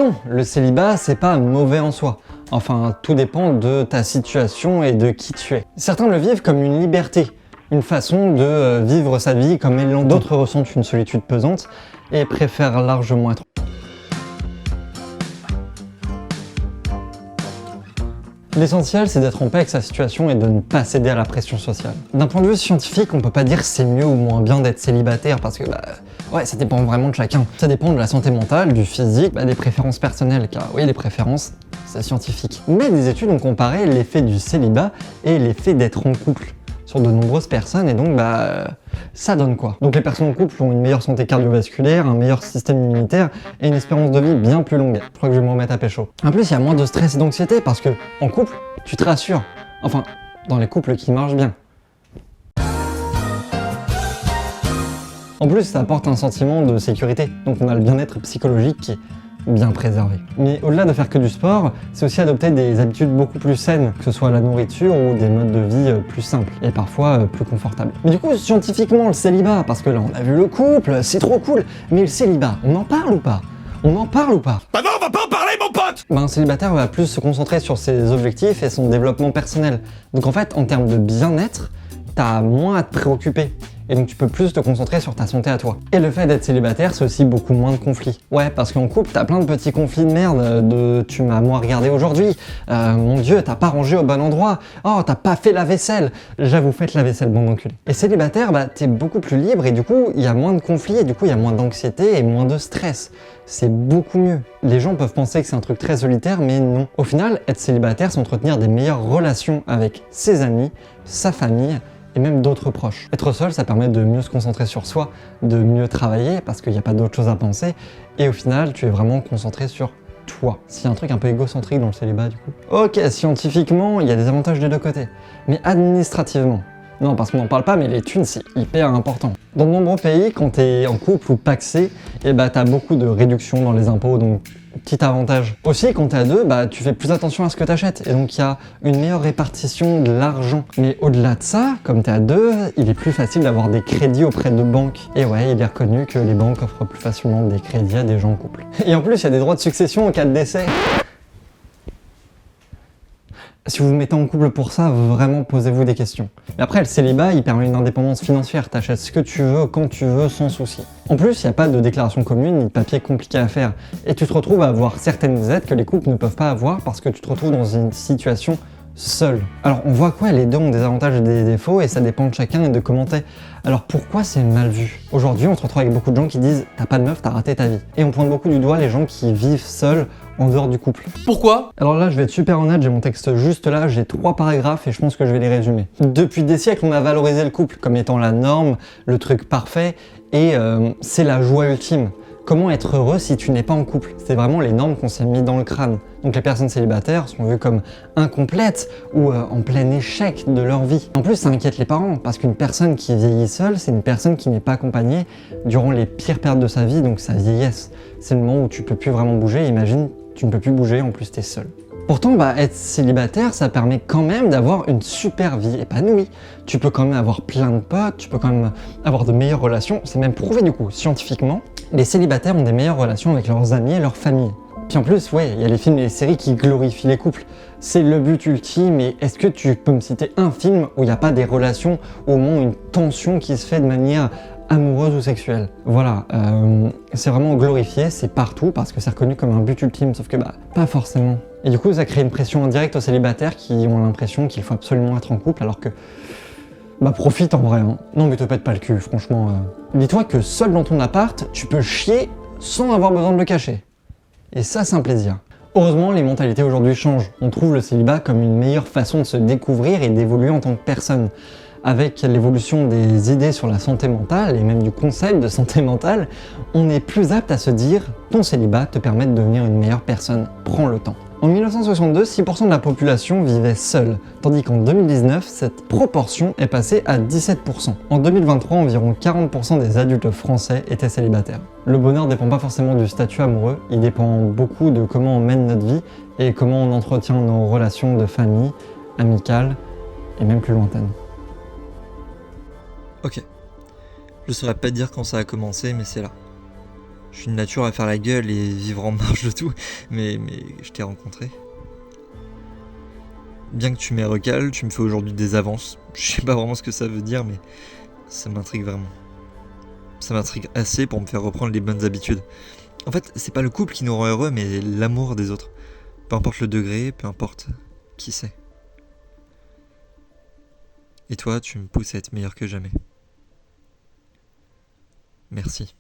non, le célibat, c'est pas mauvais en soi. Enfin, tout dépend de ta situation et de qui tu es. Certains le vivent comme une liberté, une façon de vivre sa vie comme ils l'entendent. D'autres ressentent une solitude pesante et préfèrent largement être. L'essentiel, c'est d'être en paix avec sa situation et de ne pas céder à la pression sociale. D'un point de vue scientifique, on peut pas dire c'est mieux ou moins bien d'être célibataire parce que ouais, ça dépend vraiment de chacun. Ça dépend de la santé mentale, du physique, des préférences personnelles, car oui, les préférences, c'est scientifique. Mais des études ont comparé l'effet du célibat et l'effet d'être en couple sur de nombreuses personnes et donc ça donne quoi? Donc les personnes en couple ont une meilleure santé cardiovasculaire, un meilleur système immunitaire et une espérance de vie bien plus longue. Je crois que je vais me remettre à pécho. En plus, il y a moins de stress et d'anxiété parce que en couple, tu te rassures. Enfin, dans les couples qui marchent bien. En plus, ça apporte un sentiment de sécurité, donc on a le bien-être psychologique qui est bien préservé. Mais au-delà de faire que du sport, c'est aussi adopter des habitudes beaucoup plus saines, que ce soit la nourriture ou des modes de vie plus simples et parfois plus confortables. Mais du coup, scientifiquement, le célibat, parce que là on a vu le couple, c'est trop cool, mais le célibat, on en parle ou pas? On en parle ou pas? Bah non, on va pas en parler, mon pote! Un célibataire va plus se concentrer sur ses objectifs et son développement personnel. Donc en fait, en termes de bien-être, t'as moins à te préoccuper. Et donc tu peux plus te concentrer sur ta santé à toi. Et le fait d'être célibataire, c'est aussi beaucoup moins de conflits. Ouais, parce qu'en couple, t'as plein de petits conflits de merde, de tu m'as moins regardé aujourd'hui, mon dieu, t'as pas rangé au bon endroit, oh, t'as pas fait la vaisselle. J'avoue, faites la vaisselle, bon enculé. Et célibataire, t'es beaucoup plus libre et du coup, il y a moins de conflits et du coup, il y a moins d'anxiété et moins de stress. C'est beaucoup mieux. Les gens peuvent penser que c'est un truc très solitaire, mais non. Au final, être célibataire, c'est entretenir des meilleures relations avec ses amis, sa famille, et même d'autres proches. Être seul, ça permet de mieux se concentrer sur soi, de mieux travailler parce qu'il n'y a pas d'autre chose à penser et au final, tu es vraiment concentré sur toi. S'il y a un truc un peu égocentrique dans le célibat du coup. Ok, scientifiquement, il y a des avantages des deux côtés, mais administrativement, non parce qu'on n'en parle pas, mais les thunes c'est hyper important. Dans de nombreux pays, quand tu es en couple ou pacsé, t'as beaucoup de réductions dans les impôts, donc petit avantage. Aussi, quand t'es à deux, tu fais plus attention à ce que t'achètes et donc il y a une meilleure répartition de l'argent. Mais au-delà de ça, comme t'es à deux, il est plus facile d'avoir des crédits auprès de banques. Et ouais, il est reconnu que les banques offrent plus facilement des crédits à des gens en couple. Et en plus, il y a des droits de succession en cas de décès. Si vous vous mettez en couple pour ça, vraiment posez-vous des questions. Mais après, le célibat, il permet une indépendance financière. T'achètes ce que tu veux, quand tu veux, sans souci. En plus, il n'y a pas de déclaration commune ni de papier compliqué à faire. Et tu te retrouves à avoir certaines aides que les couples ne peuvent pas avoir parce que tu te retrouves dans une situation seule. Alors, on voit quoi? Les deux ont des avantages et des défauts et ça dépend de chacun et de comment t'es. Alors pourquoi c'est mal vu? Aujourd'hui, on se retrouve avec beaucoup de gens qui disent « t'as pas de meuf, t'as raté ta vie ». Et on pointe beaucoup du doigt les gens qui vivent seuls en dehors du couple. Pourquoi? Alors là, je vais être super honnête, j'ai mon texte juste là, j'ai 3 paragraphes et je pense que je vais les résumer. Depuis des siècles, on a valorisé le couple comme étant la norme, le truc parfait et c'est la joie ultime. Comment être heureux si tu n'es pas en couple? C'est vraiment les normes qu'on s'est mis dans le crâne. Donc les personnes célibataires sont vues comme incomplètes ou en plein échec de leur vie. En plus, ça inquiète les parents parce qu'une personne qui vieillit seule, c'est une personne qui n'est pas accompagnée durant les pires périodes de sa vie, donc sa vieillesse. C'est le moment où tu peux plus vraiment bouger. Imagine, tu ne peux plus bouger, en plus t'es seul. Pourtant, être célibataire, ça permet quand même d'avoir une super vie épanouie. Tu peux quand même avoir plein de potes, tu peux quand même avoir de meilleures relations. C'est même prouvé du coup, scientifiquement. Les célibataires ont des meilleures relations avec leurs amis et leur famille. Puis en plus, ouais, il y a les films et les séries qui glorifient les couples. C'est le but ultime, et est-ce que tu peux me citer un film où il n'y a pas des relations, au moins une tension qui se fait de manière amoureuse ou sexuelle? Voilà, c'est vraiment glorifié, c'est partout parce que c'est reconnu comme un but ultime, sauf que pas forcément. Et du coup, ça crée une pression indirecte aux célibataires qui ont l'impression qu'il faut absolument être en couple alors que profite en vrai, hein. Non mais te pète pas le cul, franchement. Dis-toi que seul dans ton appart, tu peux chier sans avoir besoin de le cacher. Et ça, c'est un plaisir. Heureusement, les mentalités aujourd'hui changent. On trouve le célibat comme une meilleure façon de se découvrir et d'évoluer en tant que personne. Avec l'évolution des idées sur la santé mentale et même du concept de santé mentale, on est plus apte à se dire « ton célibat te permet de devenir une meilleure personne, prends le temps ». En 1962, 6% de la population vivait seule, tandis qu'en 2019, cette proportion est passée à 17%. En 2023, environ 40% des adultes français étaient célibataires. Le bonheur ne dépend pas forcément du statut amoureux, il dépend beaucoup de comment on mène notre vie et comment on entretient nos relations de famille, amicales et même plus lointaines. Ok. Je saurais pas te dire quand ça a commencé, mais c'est là. Je suis de nature à faire la gueule et vivre en marge de tout, mais je t'ai rencontré. Bien que tu m'aies recalé, tu me fais aujourd'hui des avances. Je sais pas vraiment ce que ça veut dire, mais ça m'intrigue vraiment. Ça m'intrigue assez pour me faire reprendre les bonnes habitudes. En fait, c'est pas le couple qui nous rend heureux, mais l'amour des autres. Peu importe le degré, peu importe qui c'est. Et toi, tu me pousses à être meilleur que jamais. Merci.